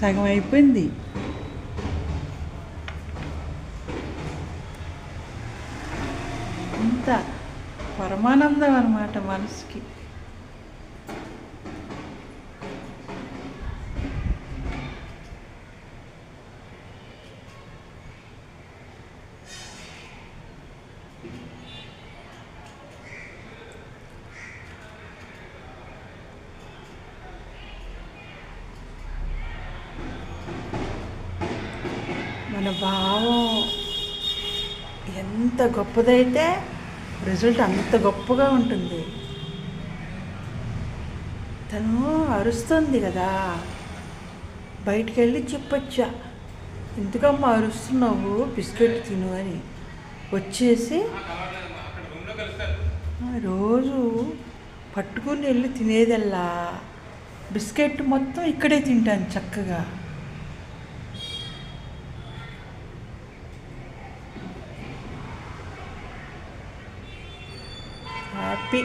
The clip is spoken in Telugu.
సగం అయిపోయింది. అంత పరమానందం అన్నమాట మనసుకి. మన భావం ఎంత గొప్పదైతే రిజల్ట్ అంత గొప్పగా ఉంటుంది. తను అరుస్తుంది కదా, బయటికి వెళ్ళి చెప్పొచ్చా, ఎందుకమ్మా అరుస్తున్నావు, బిస్కెట్ తిను అని. వచ్చేసి రోజు పట్టుకుని వెళ్ళి తినేదల్లా బిస్కెట్ మొత్తం ఇక్కడే తింటాను చక్కగా. హ్యాపీ.